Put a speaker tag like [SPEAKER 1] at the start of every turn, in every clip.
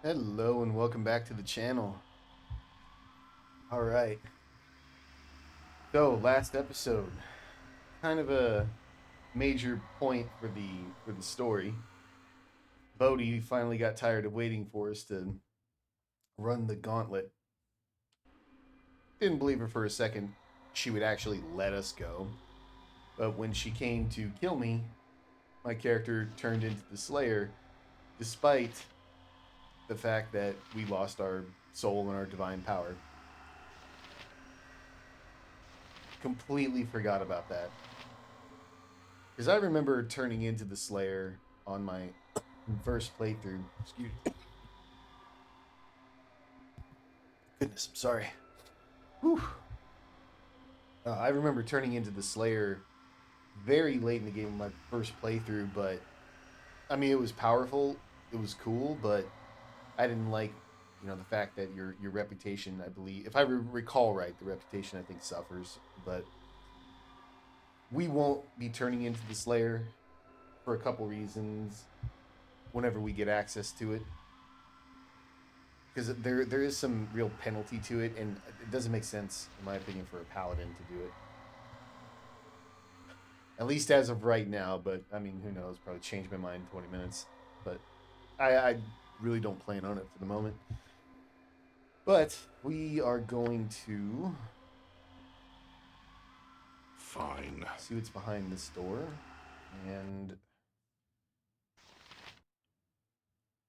[SPEAKER 1] Hello and welcome back to the channel. All right. So, last episode, kind of a major point for the story. Bodhi finally got tired of waiting for us to run the gauntlet. Didn't believe her for a second she would actually let us go. But when she came to kill me, my character turned into the Slayer despite the fact that we lost our soul and our divine power. Completely forgot about that. Because I remember turning into the Slayer on my first playthrough. Excuse me. Goodness, I'm sorry. Whew. I remember turning into the Slayer very late in the game of my first playthrough, but I mean, it was powerful, it was cool, but I didn't like, the fact that your reputation, I believe, if I recall right, the reputation I think suffers. But we won't be turning into the Slayer for a couple reasons whenever we get access to it, because there is some real penalty to it, and it doesn't make sense, in my opinion, for a paladin to do it. At least as of right now, but I mean, who knows? Probably change my mind in 20 minutes. But I really don't plan on it for the moment. But we are going to
[SPEAKER 2] Fine.
[SPEAKER 1] see what's behind this door, and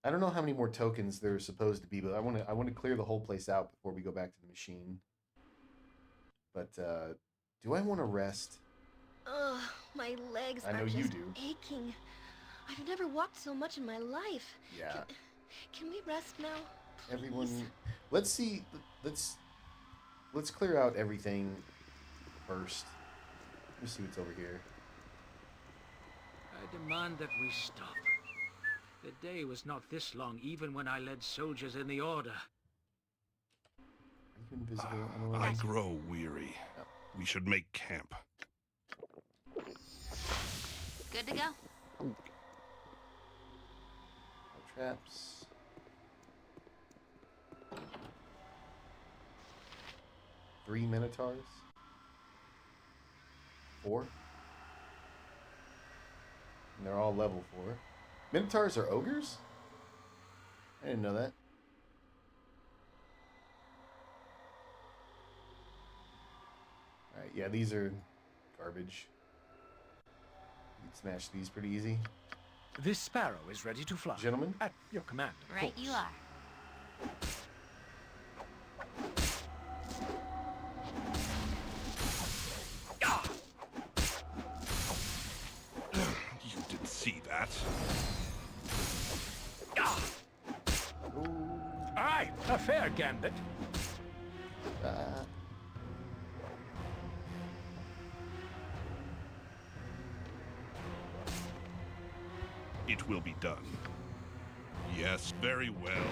[SPEAKER 1] I don't know how many more tokens there are supposed to be, but I want to clear the whole place out before we go back to the machine. But do I want to rest?
[SPEAKER 3] Ugh, my legs
[SPEAKER 1] I
[SPEAKER 3] are
[SPEAKER 1] know you
[SPEAKER 3] just
[SPEAKER 1] do.
[SPEAKER 3] aching. I've never walked so much in my life.
[SPEAKER 1] Yeah.
[SPEAKER 3] Can we rest now? Please?
[SPEAKER 1] Everyone, let's see. Let's clear out everything first. Let me see what's over here.
[SPEAKER 4] I demand that we stop. The day was not this long, even when I led soldiers in the Order.
[SPEAKER 1] Are you invisible?
[SPEAKER 2] I grow weary.
[SPEAKER 1] Oh.
[SPEAKER 2] We should make camp.
[SPEAKER 3] Good to go.
[SPEAKER 1] No traps. Three minotaurs. Four. And they're all level 4. Minotaurs are ogres? I didn't know that. Alright, yeah, these are garbage. You can smash these pretty easy.
[SPEAKER 5] This sparrow is ready to fly.
[SPEAKER 1] Gentlemen?
[SPEAKER 5] At your command, of
[SPEAKER 3] Right,
[SPEAKER 5] course.
[SPEAKER 3] you are.
[SPEAKER 2] You did see that.
[SPEAKER 5] Aye, a fair gambit.
[SPEAKER 1] Uh,
[SPEAKER 2] It will be done. Yes, very well.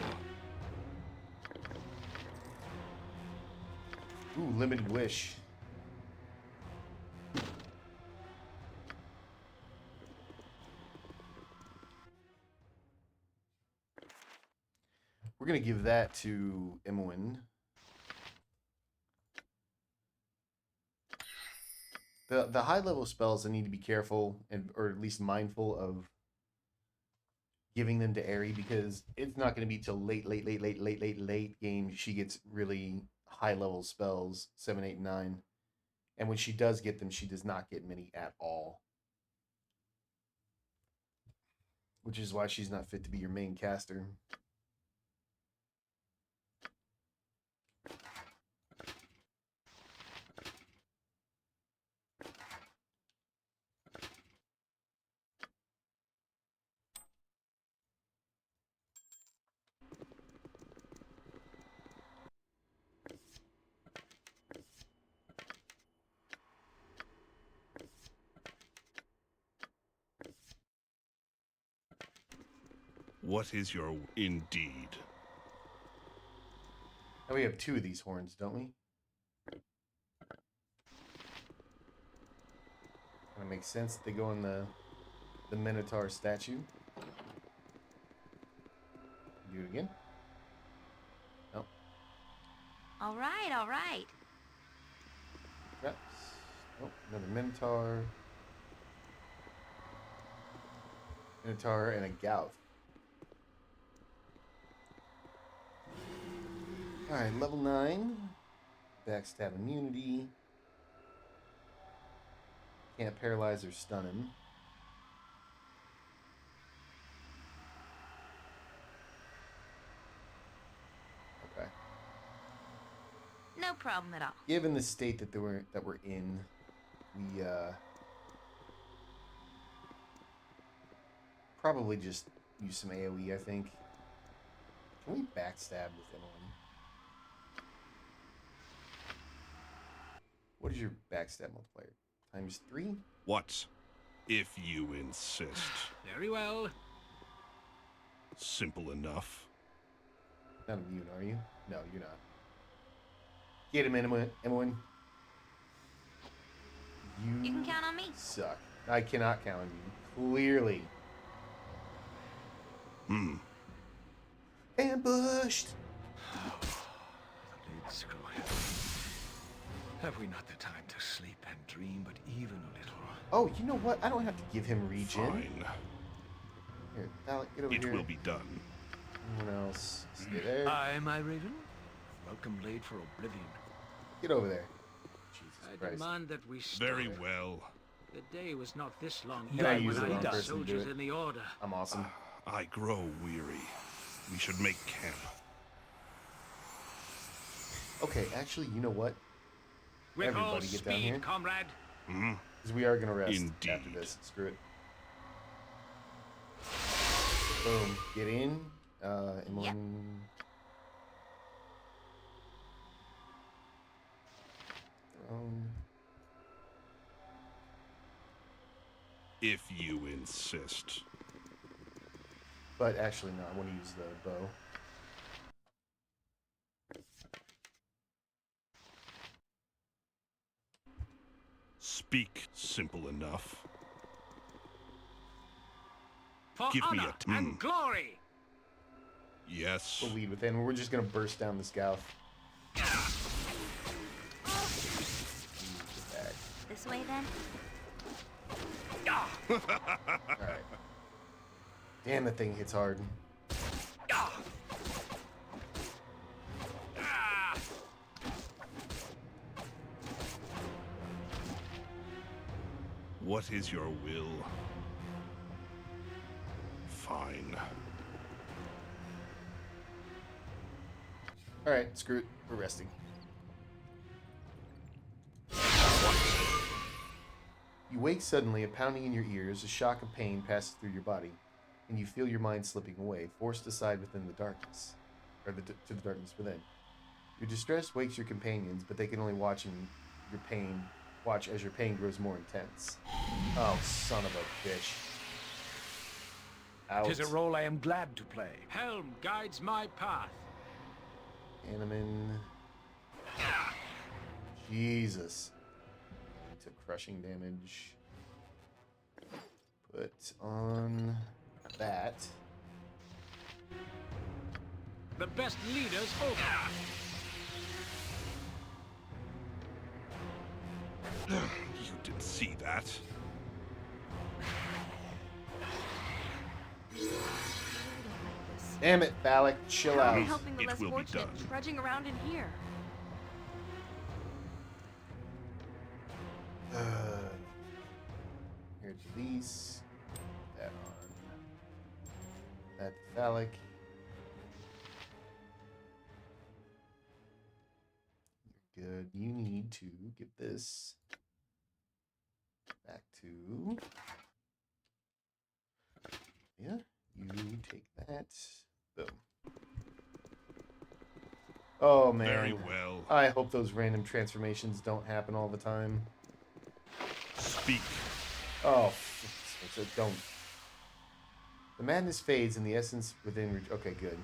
[SPEAKER 1] ooh, limited wish. We're gonna give that to Imoen. The high level spells, I need to be careful and or at least mindful of giving them to Aerie, because it's not going to be till late game she gets really high level spells, 7, 8, 9. And when she does get them, she does not get many at all, which is why she's not fit to be your main caster.
[SPEAKER 2] What is your indeed?
[SPEAKER 1] Now we have 2 of these horns, don't we? Kind of makes sense that they go in the Minotaur statue. Do it again.
[SPEAKER 6] All right, all right.
[SPEAKER 1] Reps. Oh, another Minotaur. Minotaur and a Gauntlet. Alright, level 9. Backstab immunity. Can't paralyze or stun him. Okay.
[SPEAKER 6] No problem at all.
[SPEAKER 1] Given the state that we're in, we probably just use some AoE, I think. Can we backstab with anyone? What is your backstab multiplier? Times 3?
[SPEAKER 2] What? If you insist.
[SPEAKER 4] Very well.
[SPEAKER 2] Simple enough.
[SPEAKER 1] Not immune, are you? No, you're not. Get him, Emily.
[SPEAKER 6] You can count on me.
[SPEAKER 1] Suck. I cannot count on you. Clearly. Ambushed!
[SPEAKER 5] Let's go ahead. Have we not the time to sleep and dream, but even a little?
[SPEAKER 1] Oh, you know what? I don't have to give him regen.
[SPEAKER 2] Fine.
[SPEAKER 1] Here, Alec, get over
[SPEAKER 2] It
[SPEAKER 1] here.
[SPEAKER 2] will be done.
[SPEAKER 1] Anyone else? Stay there.
[SPEAKER 5] Aye, my raven. Welcome blade for oblivion.
[SPEAKER 1] Get over there. Jesus
[SPEAKER 4] I
[SPEAKER 1] Christ.
[SPEAKER 4] demand that we stop.
[SPEAKER 2] Very well.
[SPEAKER 4] The day was not this long
[SPEAKER 1] Can I
[SPEAKER 4] ago
[SPEAKER 1] use
[SPEAKER 4] when
[SPEAKER 1] the
[SPEAKER 4] I
[SPEAKER 1] wrong
[SPEAKER 4] led
[SPEAKER 1] person to do
[SPEAKER 4] soldiers
[SPEAKER 1] it?
[SPEAKER 4] in the order.
[SPEAKER 1] I'm awesome.
[SPEAKER 2] I grow weary. We should make camp.
[SPEAKER 1] Okay, actually, you know what?
[SPEAKER 4] With all
[SPEAKER 1] Everybody get down
[SPEAKER 4] speed,
[SPEAKER 1] here.
[SPEAKER 4] comrade.
[SPEAKER 1] Because we are going to rest
[SPEAKER 2] Indeed.
[SPEAKER 1] after this. Screw it. Boom. Get in. Emily.
[SPEAKER 6] Yep.
[SPEAKER 1] Throne.
[SPEAKER 2] If you insist.
[SPEAKER 1] But actually, no, I want to use the bow.
[SPEAKER 2] Speak simple enough.
[SPEAKER 4] For
[SPEAKER 2] Give me
[SPEAKER 4] honor
[SPEAKER 2] a
[SPEAKER 4] and glory.
[SPEAKER 2] Yes.
[SPEAKER 1] We'll lead with him. We're just going to burst down this Gauntlet.
[SPEAKER 6] This way then?
[SPEAKER 1] Alright. Damn, that thing hits hard.
[SPEAKER 2] What is your will? Fine.
[SPEAKER 1] Alright, screw it. We're resting. You wake suddenly, a pounding in your ears, a shock of pain passes through your body, and you feel your mind slipping away, forced aside within the darkness, or to the darkness within. Your distress wakes your companions, but they can only watch as your pain grows more intense. Oh, son of a bitch. Out.
[SPEAKER 5] 'Tis a role I am glad to play.
[SPEAKER 4] Helm guides my path.
[SPEAKER 1] Animan. Jesus. Took crushing damage. Put on that.
[SPEAKER 4] The best leaders over.
[SPEAKER 2] You didn't see that.
[SPEAKER 1] Damn it, Balak, chill out.
[SPEAKER 3] We're helping the
[SPEAKER 2] It
[SPEAKER 3] less
[SPEAKER 2] will be
[SPEAKER 3] fortunate
[SPEAKER 2] done.
[SPEAKER 3] trudging around in here.
[SPEAKER 1] Here's release. Put that on. That phallic. You're good. You need to get this back to. Yeah, you take that. Boom. Oh man.
[SPEAKER 2] Very well.
[SPEAKER 1] I hope those random transformations don't happen all the time.
[SPEAKER 2] Speak.
[SPEAKER 1] Oh, so don't. The madness fades and the essence within. Okay, good.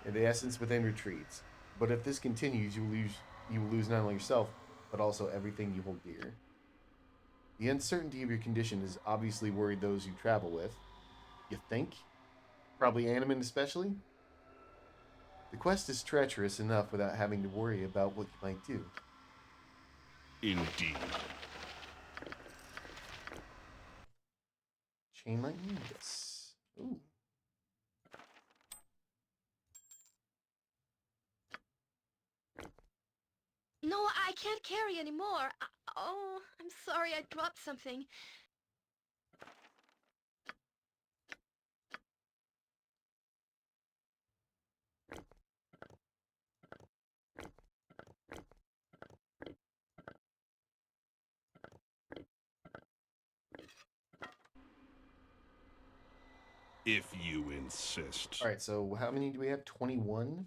[SPEAKER 1] And the essence within retreats. But if this continues, you will lose not only yourself, but also everything you hold dear. The uncertainty of your condition has obviously worried those you travel with. You think? Probably Animan especially? The quest is treacherous enough without having to worry about what you might do.
[SPEAKER 2] Indeed.
[SPEAKER 1] Chain lightning? Yes. Ooh.
[SPEAKER 3] No, I can't carry anymore. Oh, I'm sorry I dropped something.
[SPEAKER 2] If you insist.
[SPEAKER 1] Alright, so how many do we have? 21?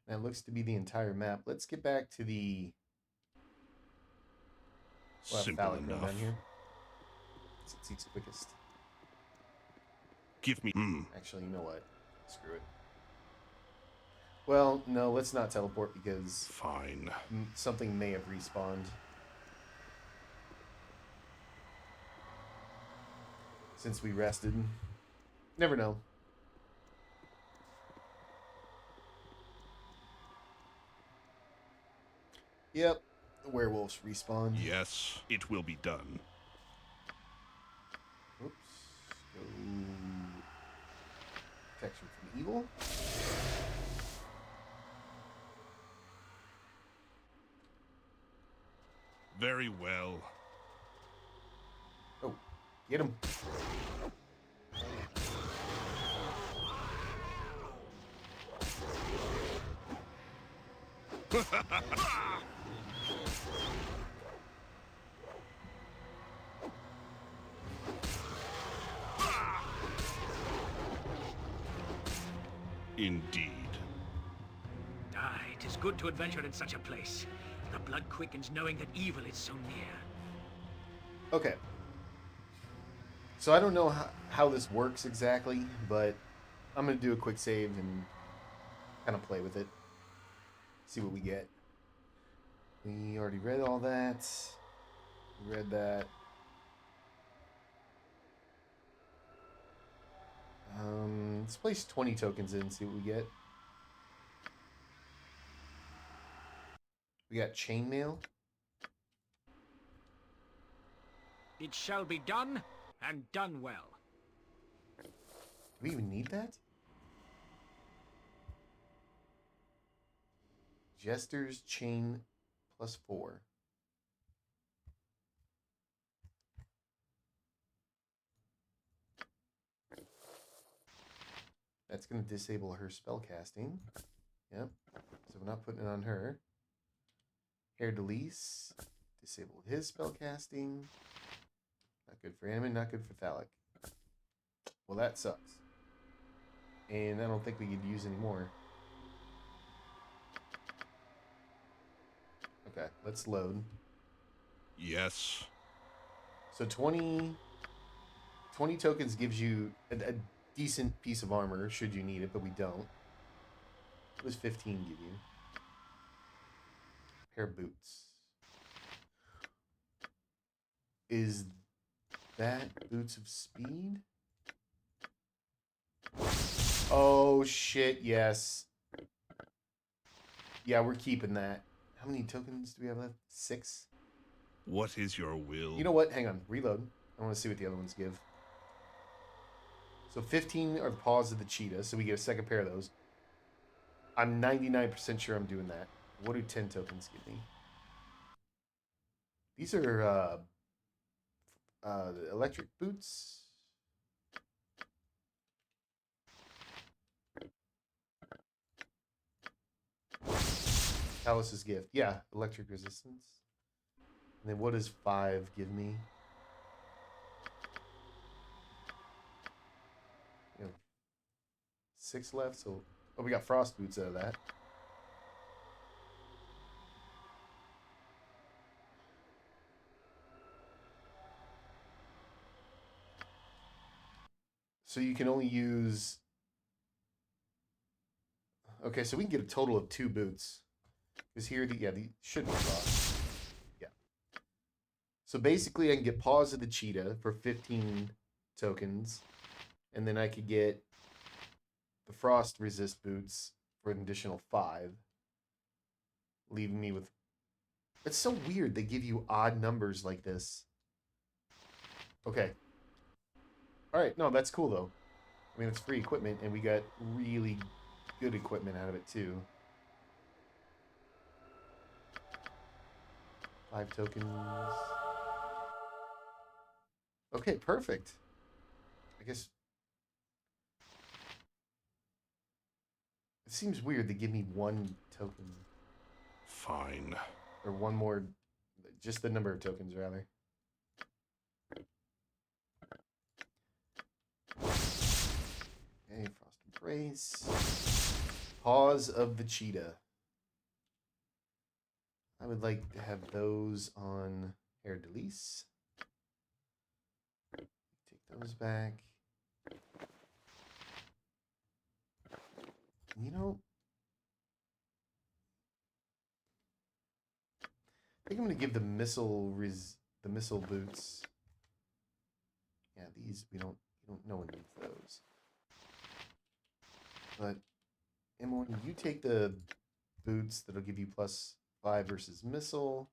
[SPEAKER 1] That looks to be the entire map. Let's get back to the... We'll have
[SPEAKER 2] Simple
[SPEAKER 1] phallic road
[SPEAKER 2] enough.
[SPEAKER 1] down here. Since it's quickest.
[SPEAKER 2] Give me...
[SPEAKER 1] Actually, you know what? Screw it. Well, no, let's not teleport because
[SPEAKER 2] Fine.
[SPEAKER 1] something may have respawned. Since we rested. Never know. Yep. The werewolves respawned.
[SPEAKER 2] Yes, it will be done.
[SPEAKER 1] Oops. Go. Protection from evil.
[SPEAKER 2] Very well.
[SPEAKER 1] Oh, get him.
[SPEAKER 2] Indeed.
[SPEAKER 4] Ah, it is good to adventure in such a place. The blood quickens knowing that evil is so near.
[SPEAKER 1] Okay. So I don't know how this works exactly, but I'm going to do a quick save and kind of play with it. See what we get. We already read all that. We read that. Let's place 20 tokens in and see what we get. We got chainmail.
[SPEAKER 4] It shall be done, and done well.
[SPEAKER 1] Do we even need that? Jester's chain +4. That's going to disable her spell casting. Yep. So we're not putting it on her. Hair Delise. Disabled his spell casting. Not good for Animate, not good for Phallic. Well, that sucks. And I don't think we could use any more. Okay, let's load.
[SPEAKER 2] Yes.
[SPEAKER 1] So 20 tokens gives you a decent piece of armor, should you need it, but we don't. What does 15 give you? Pair of boots. Is that boots of speed? Oh, shit, yes. Yeah, we're keeping that. How many tokens do we have left? 6?
[SPEAKER 2] What is your will?
[SPEAKER 1] You know what? Hang on. Reload. I want to see what the other ones give. So 15 are the paws of the cheetah, so we get a second pair of those. I'm 99% sure I'm doing that. What do 10 tokens give me? These are electric boots. Palace's gift. Yeah, electric resistance. And then what does 5 give me? You know, 6 left, so... Oh, we got frost boots out of that. So you can only use... Okay, so we can get a total of 2 boots. Because here, the should be frost. Yeah. So basically, I can get Paws of the Cheetah for 15 tokens. And then I could get the frost resist boots for an additional 5, leaving me with... It's so weird they give you odd numbers like this. Okay. Alright, no, that's cool though. I mean, it's free equipment, and we got really good equipment out of it too. 5 tokens. Okay, perfect. I guess... It seems weird they give me 1 token.
[SPEAKER 2] Fine.
[SPEAKER 1] Or 1 more... Just the number of tokens, rather. Okay, Frost Embrace. Paws of the Cheetah. I would like to have those on Air Delise. Take those back. You know, I think I'm gonna give the missile boots. Yeah, these no one needs those. But Emily, you take the boots that'll give you +5 versus missile.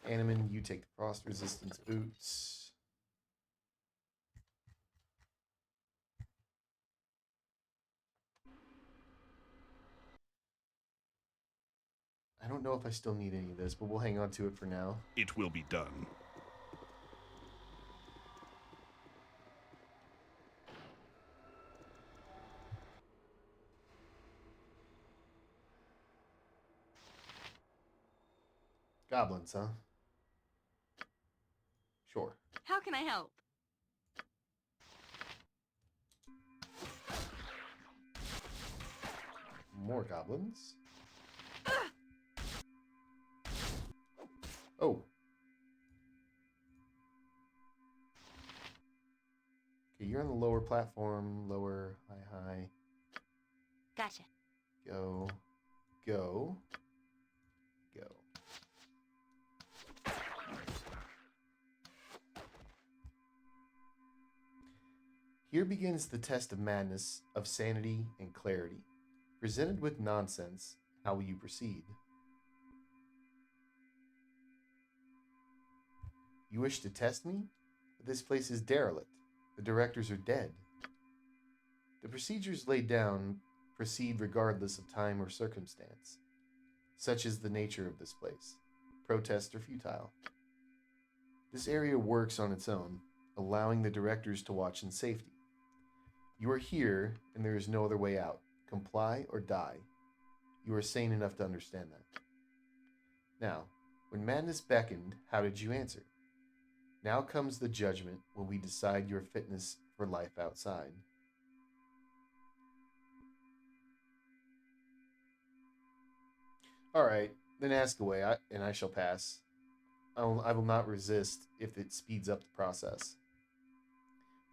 [SPEAKER 1] Animan, you take the frost resistance boots. I don't know if I still need any of this, but we'll hang on to it for now.
[SPEAKER 2] It will be done.
[SPEAKER 1] Goblins, huh? Sure.
[SPEAKER 6] How can I help?
[SPEAKER 1] More goblins. Oh. Okay, you're on the lower platform. Lower, high.
[SPEAKER 6] Gotcha.
[SPEAKER 1] Go. Here begins the test of madness, of sanity and clarity. Presented with nonsense, how will you proceed? You wish to test me? But this place is derelict. The directors are dead. The procedures laid down proceed regardless of time or circumstance. Such is the nature of this place. Protests are futile. This area works on its own, allowing the directors to watch in safety. You are here, and there is no other way out. Comply or die. You are sane enough to understand that. Now, when madness beckoned, how did you answer? Now comes the judgment when we decide your fitness for life outside. All right, then ask away, and I shall pass. I will not resist if it speeds up the process.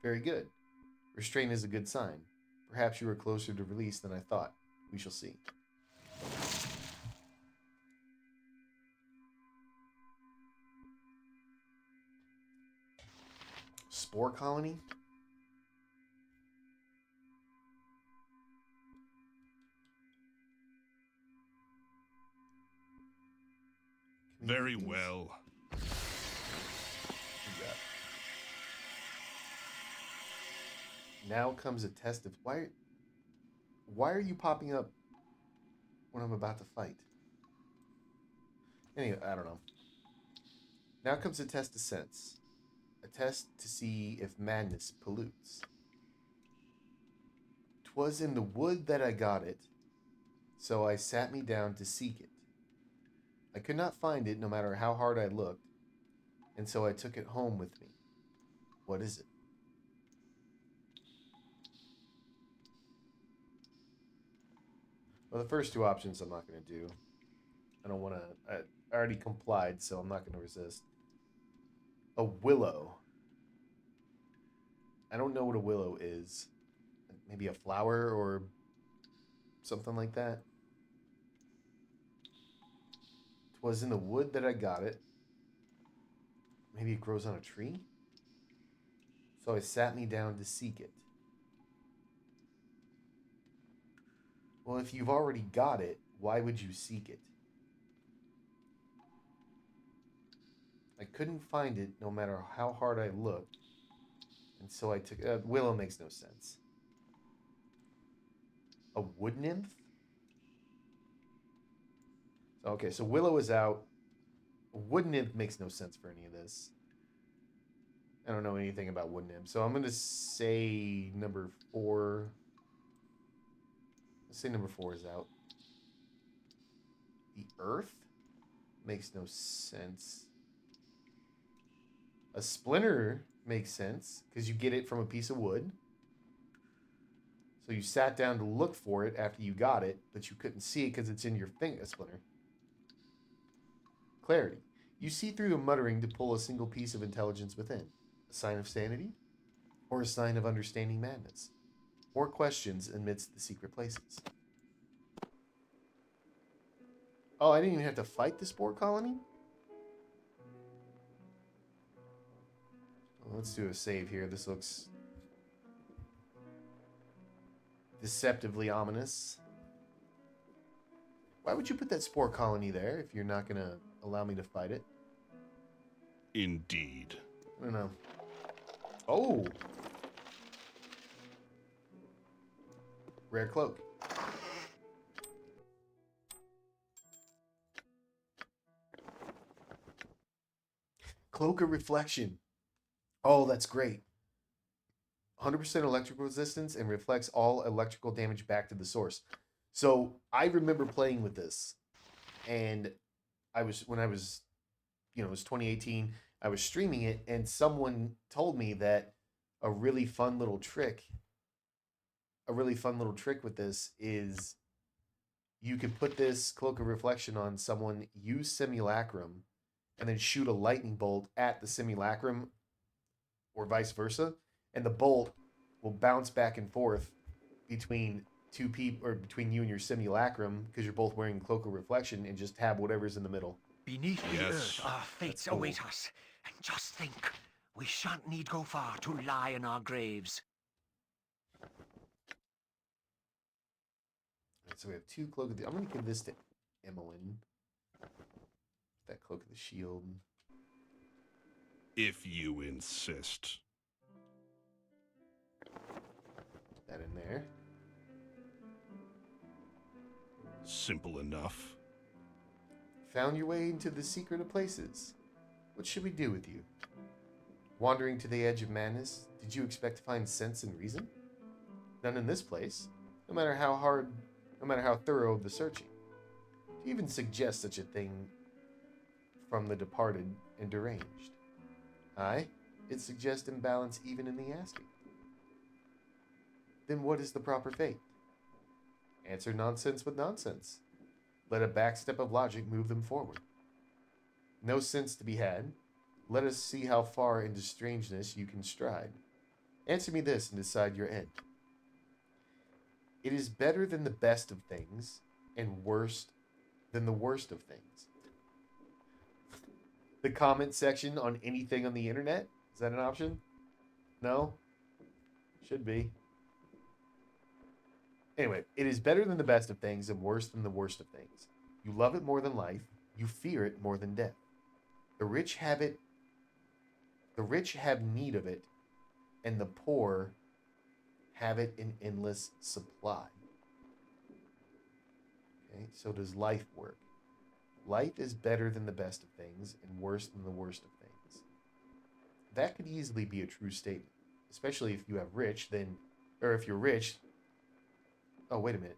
[SPEAKER 1] Very good. Restraint is a good sign. Perhaps you are closer to release than I thought. We shall see. Spore colony?
[SPEAKER 2] Very well.
[SPEAKER 1] Now comes a test of... Why are you popping up when I'm about to fight? Anyway, I don't know. Now comes a test of sense. A test to see if madness pollutes. 'Twas in the wood that I got it, so I sat me down to seek it. I could not find it no matter how hard I looked, and so I took it home with me. What is it? Well, the first 2 options I'm not going to do. I don't want to... I already complied, so I'm not going to resist. A willow. I don't know what a willow is. Maybe a flower or something like that. 'Twas in the wood that I got it. Maybe it grows on a tree? So it sat me down to seek it. Well, if you've already got it, why would you seek it? I couldn't find it no matter how hard I looked. And so I took... Willow makes no sense. A wood nymph? Okay, so Willow is out. A wood nymph makes no sense for any of this. I don't know anything about wood nymph. So I'm going to say number 4. Let's say number 4 is out. The earth? Makes no sense. A splinter makes sense because you get it from a piece of wood. So you sat down to look for it after you got it, but you couldn't see it because it's in your thing, a splinter. Clarity. You see through the muttering to pull a single piece of intelligence within. A sign of sanity? Or a sign of understanding madness? More questions amidst the secret places. Oh, I didn't even have to fight the spore colony? Well, let's do a save here. This looks deceptively ominous. Why would you put that spore colony there if you're not going to allow me to fight it?
[SPEAKER 2] Indeed.
[SPEAKER 1] I don't know. Oh! Rare cloak. Cloak of Reflection. Oh, that's great. 100% electrical resistance and reflects all electrical damage back to the source. So I remember playing with this, and when I was, it was 2018. I was streaming it, and someone told me that a really fun little trick with this is you could put this Cloak of Reflection on someone, use Simulacrum, and then shoot a lightning bolt at the Simulacrum, or vice versa, and the bolt will bounce back and forth between two people, or between you and your Simulacrum, because you're both wearing Cloak of Reflection, and just have whatever's in the middle.
[SPEAKER 4] Beneath the
[SPEAKER 2] Yes.
[SPEAKER 4] earth, our fates
[SPEAKER 1] cool.
[SPEAKER 4] await us. And just think, we shan't need go far to lie in our graves.
[SPEAKER 1] Right, so we have 2 Cloak of the... I'm going to give this to Emmeline. That Cloak of the Shield.
[SPEAKER 2] If you insist.
[SPEAKER 1] Put that in there.
[SPEAKER 2] Simple enough.
[SPEAKER 1] Found your way into the secret of places. What should we do with you? Wandering to the edge of madness, did you expect to find sense and reason? None in this place, no matter how thorough the searching. Do you even suggest such a thing from the departed and deranged? Aye, it suggests imbalance even in the asking. Then what is the proper fate? Answer nonsense with nonsense. Let a backstep of logic move them forward. No sense to be had. Let us see how far into strangeness you can stride. Answer me this and decide your end. It is better than the best of things, and worse than the worst of things. The comment section on anything on the internet? Is that an option? No? Should be. Anyway, it is better than the best of things and worse than the worst of things. You love it more than life. You fear it more than death. The rich have need of it, and the poor have it in endless supply. Okay, so does life work? Life is better than the best of things and worse than the worst of things. That could easily be a true statement, especially if you have rich, or if you're rich. Oh, wait a minute.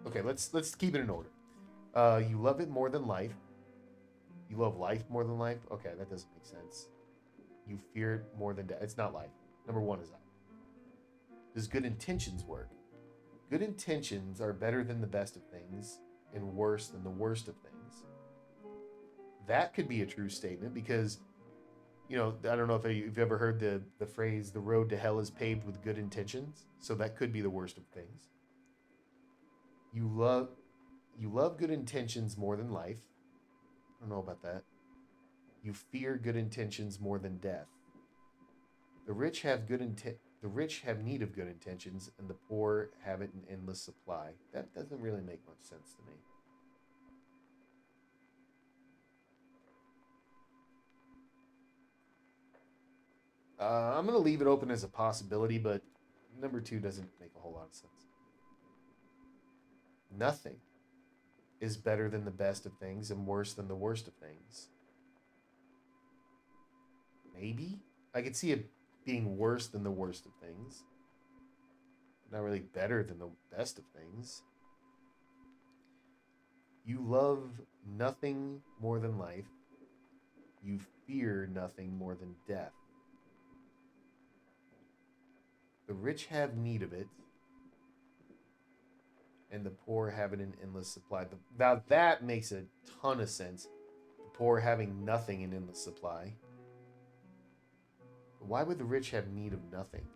[SPEAKER 1] Okay, let's keep it in order. You love it more than life. You love life more than life? Okay, that doesn't make sense. You fear it more than death. It's not life. Number 1 is out. Does good intentions work? Good intentions are better than the best of things and worse than the worst of things. That could be a true statement because, I don't know if you've ever heard the phrase, the road to hell is paved with good intentions. So that could be the worst of things. You love good intentions more than life. I don't know about that. You fear good intentions more than death. The rich have need of good intentions, and the poor have it in endless supply. That doesn't really make much sense to me. I'm going to leave it open as a possibility, but number 2 doesn't make a whole lot of sense. Nothing is better than the best of things and worse than the worst of things. Maybe? I could see it being worse than the worst of things. Not really better than the best of things. You love nothing more than life. You fear nothing more than death. The rich have need of it, and the poor have it in endless supply. Now that makes a ton of sense. The poor having nothing in endless supply. But why would the rich have need of nothing?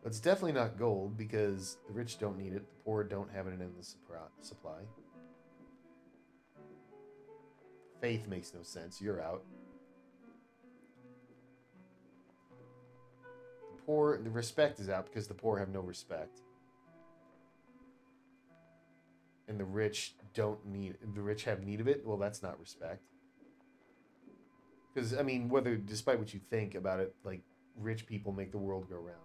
[SPEAKER 1] It's definitely not gold, because the rich don't need it. The poor don't have it in endless supply. Faith makes no sense. You're out. The respect is out because the poor have no respect. And the rich have need of it. Well, that's not respect. Because, I mean, despite what you think about it, like, rich people make the world go round.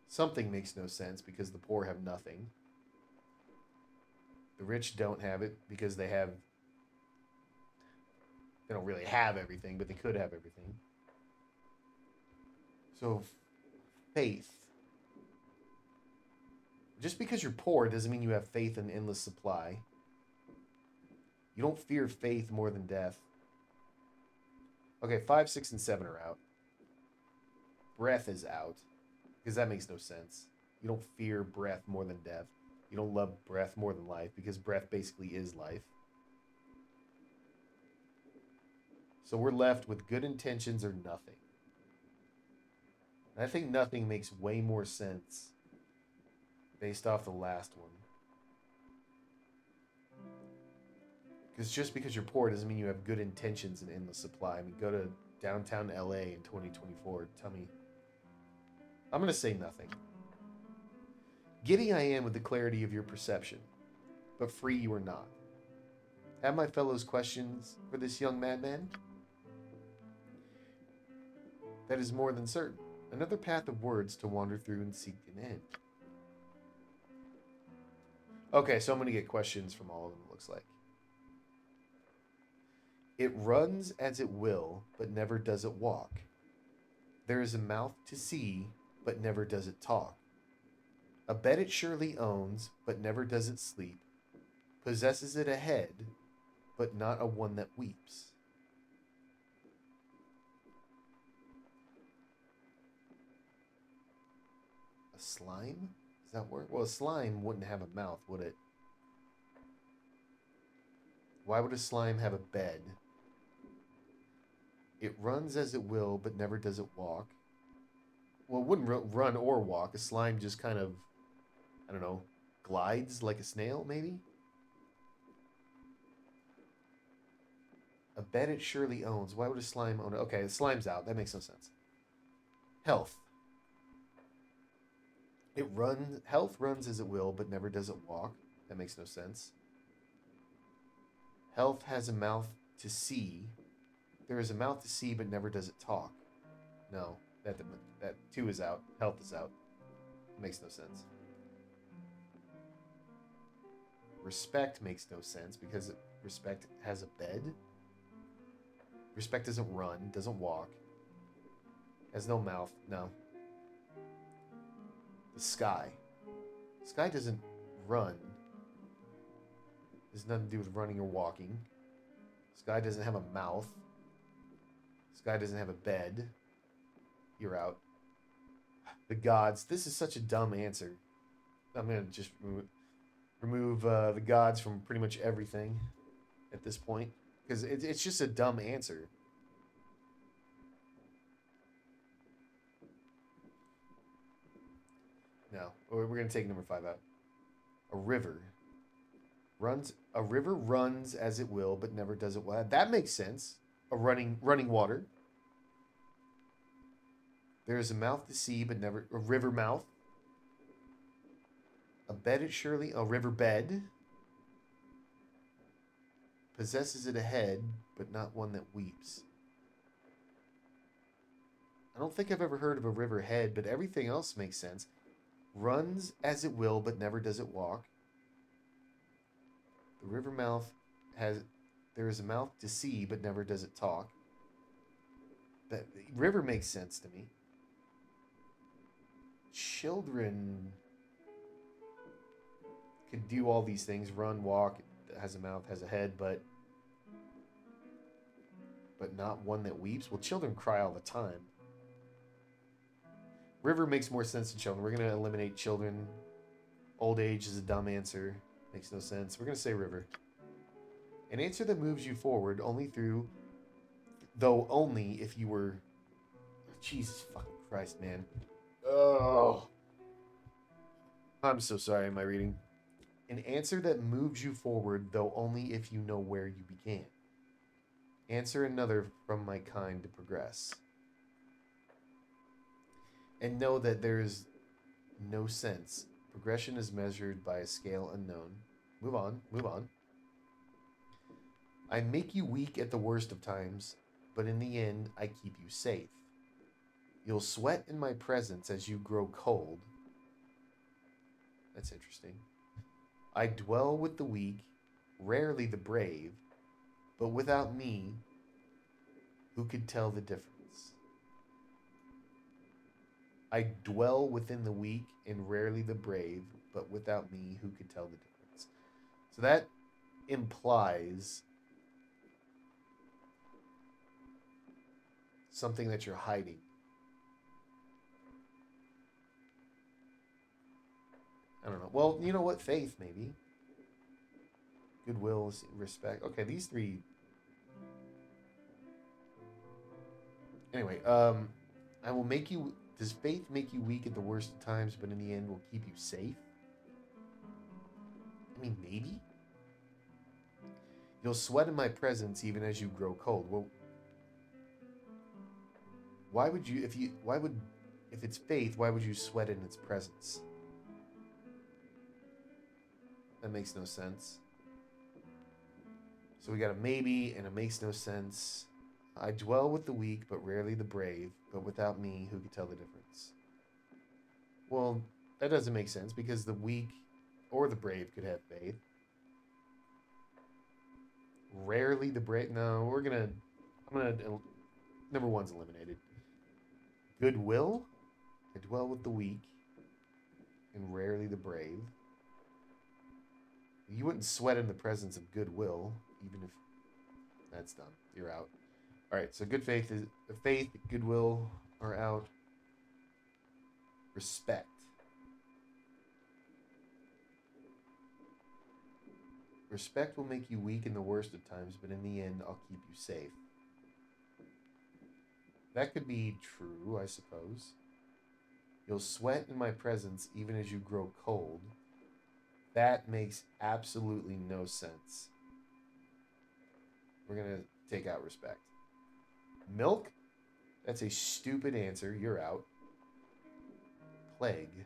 [SPEAKER 1] Something makes no sense because the poor have nothing. The rich don't have it because they don't really have everything, but they could have everything. So, faith. Just because you're poor doesn't mean you have faith in endless supply. You don't fear faith more than death. Okay, 5, 6, and 7 are out. Breath is out, because that makes no sense. You don't fear breath more than death. You don't love breath more than life, because breath basically is life. So we're left with good intentions or nothing. And I think nothing makes way more sense based off the last one. Because just because you're poor doesn't mean you have good intentions and endless supply. I mean, go to downtown LA in 2024. Tell me. I'm going to say nothing. Giddy I am with the clarity of your perception, but free you are not. Have my fellows questions for this young madman? That is more than certain. Another path of words to wander through and seek an end. Okay, so I'm going to get questions from all of them, it looks like. It runs as it will, but never does it walk. There is a mouth to see, but never does it talk. A bed it surely owns, but never does it sleep. Possesses it a head, but not a one that weeps. A slime? Is that word? Well, a slime wouldn't have a mouth, would it? Why would a slime have a bed? It runs as it will, but never does it walk. Well, it wouldn't run or walk. A slime just kind of, I don't know, glides like a snail, maybe? A bed it surely owns. Why would a slime own it? Okay, the slime's out. That makes no sense. Health. Health runs as it will, but never does it walk. That makes no sense. Health has a mouth to see. There is a mouth to see, but never does it talk. No, that 2 is out. Health is out. It makes no sense. Respect makes no sense because respect has a bed. Respect doesn't run, doesn't walk. Has no mouth. No. The sky. The sky doesn't run. Has nothing to do with running or walking. The sky doesn't have a mouth. The sky doesn't have a bed. You're out. The gods. This is such a dumb answer. I'm going to just remove the gods from pretty much everything at this point. Because it's just a dumb answer. No. We're going to take number 5 out. A river. A river runs as it will, but never does it well. That makes sense. A running water. There is a mouth to see, but never a river mouth. A bed it surely a river bed. Possesses it a head, but not one that weeps. I don't think I've ever heard of a river head, but everything else makes sense. Runs as it will, but never does it walk. The river mouth has... There is a mouth to see, but never does it talk. That river makes sense to me. Children could do all these things. Run, walk, has a mouth, has a head, but not one that weeps. Well, children cry all the time. River makes more sense than children. We're going to eliminate children. Old age is a dumb answer. Makes no sense. We're going to say river. An answer that moves you forward only through... Though only if you were... Jesus fucking Christ, man. Oh. I'm so sorry, am I reading? An answer that moves you forward, though only if you know where you began. Answer another from my kind to progress. And know that there is no sense. Progression is measured by a scale unknown. Move on, move on. I make you weak at the worst of times, but in the end, I keep you safe. You'll sweat in my presence as you grow cold. That's interesting. I dwell with the weak, rarely the brave, but without me, who could tell the difference? I dwell within the weak and rarely the brave, but without me, who could tell the difference? So that implies something that you're hiding. I don't know. Well, you know what? Faith, maybe. Goodwill, respect. Okay, these three. Anyway, I will make you... Does faith make you weak at the worst of times, but in the end will keep you safe? I mean, maybe? You'll sweat in my presence even as you grow cold. Well, why would you... If it's faith, why would you sweat in its presence? That makes no sense. So we got a maybe and a makes no sense. I dwell with the weak, but rarely the brave. But without me, who could tell the difference? Well, that doesn't make sense because the weak or the brave could have faith. Rarely the brave. No, number one's eliminated. Goodwill. I dwell with the weak and rarely the brave. You wouldn't sweat in the presence of goodwill, even if that's done. You're out. All right, so faith, goodwill are out. Respect. Respect will make you weak in the worst of times, but in the end, I'll keep you safe. That could be true, I suppose. You'll sweat in my presence even as you grow cold. That makes absolutely no sense. We're going to take out respect. Milk? That's a stupid answer. You're out. Plague.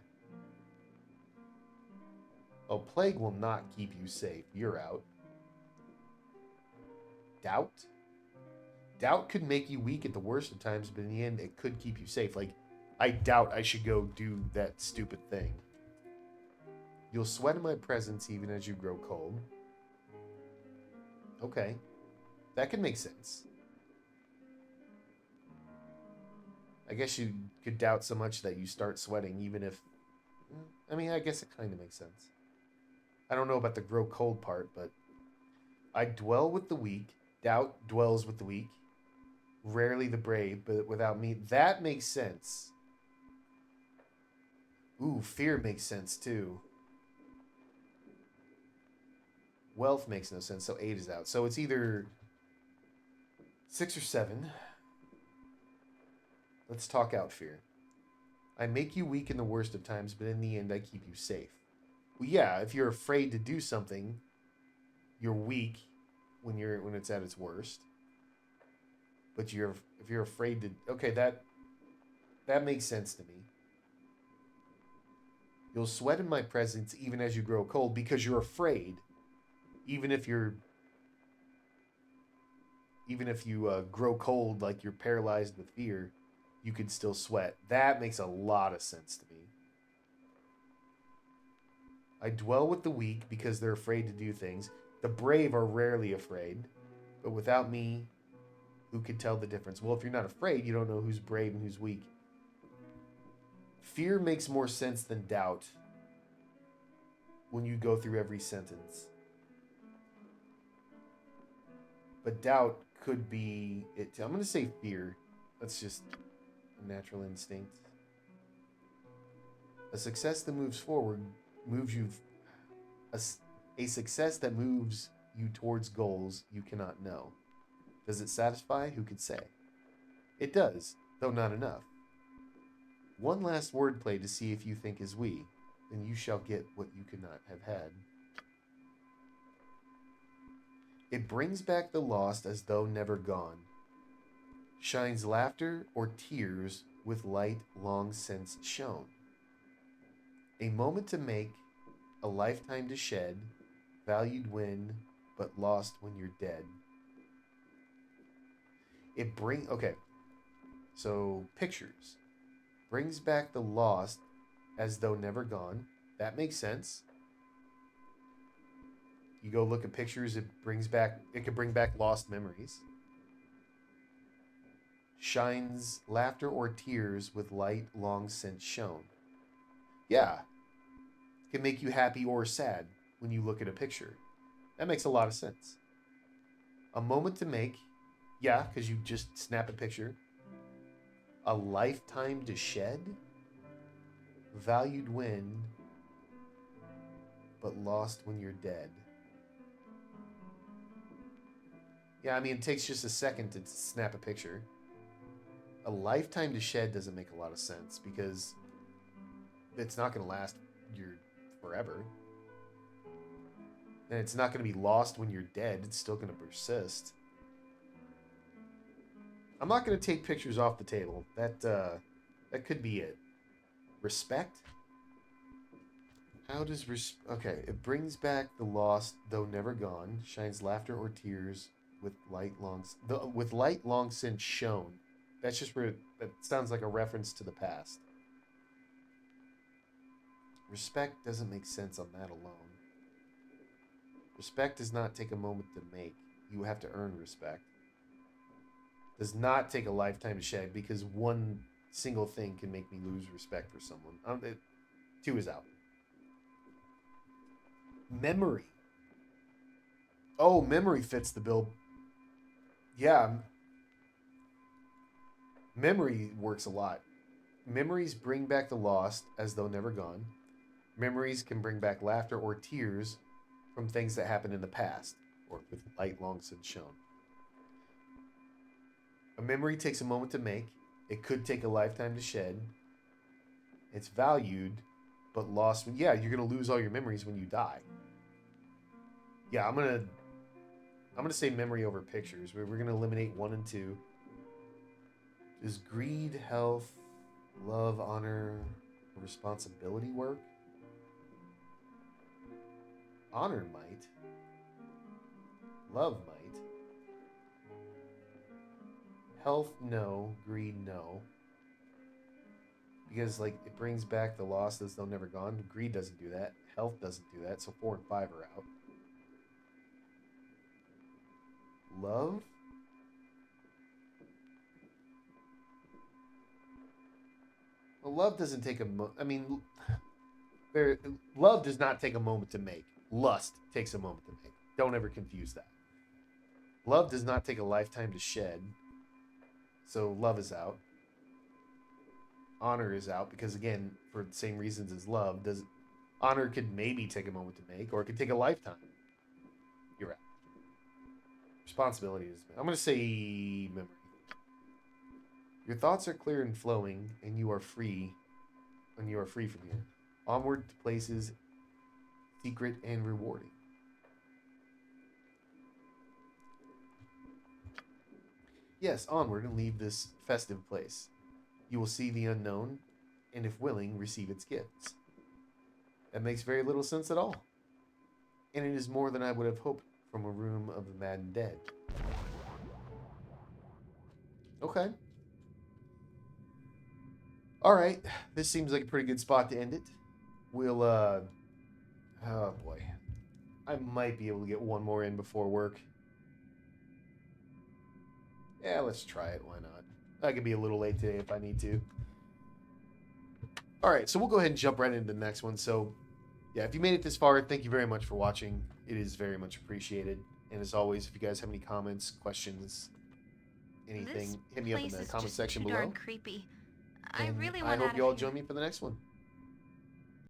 [SPEAKER 1] Oh, plague will not keep you safe. You're out. Doubt? Doubt could make you weak at the worst of times, but in the end, it could keep you safe. Like, I doubt I should go do that stupid thing. You'll sweat in my presence even as you grow cold. Okay. That could make sense. I guess you could doubt so much that you start sweating even if... I mean, I guess it kind of makes sense. I don't know about the grow cold part, but... I dwell with the weak. Doubt dwells with the weak. Rarely the brave, but without me. That makes sense. Ooh, fear makes sense too. Wealth makes no sense, so 8 is out. So it's either 6 or 7. Let's talk out fear. I make you weak in the worst of times, but in the end, I keep you safe. Well, yeah, if you're afraid to do something, you're weak when it's at its worst. But if you're afraid to, okay, that makes sense to me. You'll sweat in my presence even as you grow cold because you're afraid. Even if you grow cold, like you're paralyzed with fear, you can still sweat. That makes a lot of sense to me. I dwell with the weak because they're afraid to do things. The brave are rarely afraid, but without me, who could tell the difference? Well, if you're not afraid, you don't know who's brave and who's weak. Fear makes more sense than doubt when you go through every sentence. But doubt could be it. I'm going to say fear. That's just a natural instinct. A success that moves forward moves you. A success that moves you towards goals you cannot know. Does it satisfy? Who could say? It does, though not enough. One last wordplay to see if you think as we, then you shall get what you could not have had. It brings back the lost as though never gone. Shines laughter or tears with light long since shone. A moment to make, a lifetime to shed, valued when, but lost when you're dead. Okay, so pictures. Brings back the lost as though never gone. That makes sense. You go look at pictures, it could bring back lost memories. Shines laughter or tears with light long since shone. Yeah. Can make you happy or sad when you look at a picture. That makes a lot of sense. A moment to make. Yeah, because you just snap a picture. A lifetime to shed. Valued when, but lost when you're dead. Yeah, I mean, it takes just a second to snap a picture. A lifetime to shed doesn't make a lot of sense because it's not going to last forever. And it's not going to be lost when you're dead. It's still going to persist. I'm not going to take pictures off the table. That could be it. Respect? How does okay, it brings back the lost, though never gone, shines laughter or tears with light long since shone. That's just where that sounds like a reference to the past. Respect doesn't make sense on that alone. Respect does not take a moment to make. You have to earn respect. Does not take a lifetime to shed because one single thing can make me lose respect for someone. 2 is out. Memory. Oh, memory fits the bill. Yeah. Memory works a lot. Memories bring back the lost as though never gone. Memories can bring back laughter or tears from things that happened in the past or with light long since shone. A memory takes a moment to make. It could take a lifetime to shed. It's valued, but lost. Yeah, you're gonna lose all your memories when you die. Yeah, I'm gonna say memory over pictures. We're gonna eliminate 1 and 2. Does greed, health, love, honor, responsibility work? Honor might. Love might. Health, no. Greed, no. Because, it brings back the lost as though never gone. Greed doesn't do that. Health doesn't do that. So 4 and 5 are out. Love? Well, love doesn't take love does not take a moment to make. Lust takes a moment to make. Don't ever confuse that. Love does not take a lifetime to shed. So love is out. Honor is out because, again, for the same reasons as love, honor could maybe take a moment to make, or it could take a lifetime. You're out. Responsibility is. I'm going to say memory. Your thoughts are clear and flowing, and you are free. And you are free from here. Onward to places secret and rewarding. Yes, onward and leave this festive place. You will see the unknown, and if willing, receive its gifts. That makes very little sense at all. And it is more than I would have hoped from a room of the mad and dead. Okay. Alright, this seems like a pretty good spot to end it. We'll, oh boy. I might be able to get one more in before work. Yeah, let's try it. Why not? I could be a little late today if I need to. Alright, so we'll go ahead and jump right into the next one. So, yeah, if you made it this far, thank you very much for watching. It is very much appreciated. And as always, if you guys have any comments, questions, anything, hit me up in the comment section below.
[SPEAKER 6] Creepy.
[SPEAKER 1] And
[SPEAKER 6] I really
[SPEAKER 1] I
[SPEAKER 6] want
[SPEAKER 1] hope
[SPEAKER 6] out
[SPEAKER 1] you
[SPEAKER 6] of
[SPEAKER 1] all
[SPEAKER 6] here.
[SPEAKER 1] join me for the next one.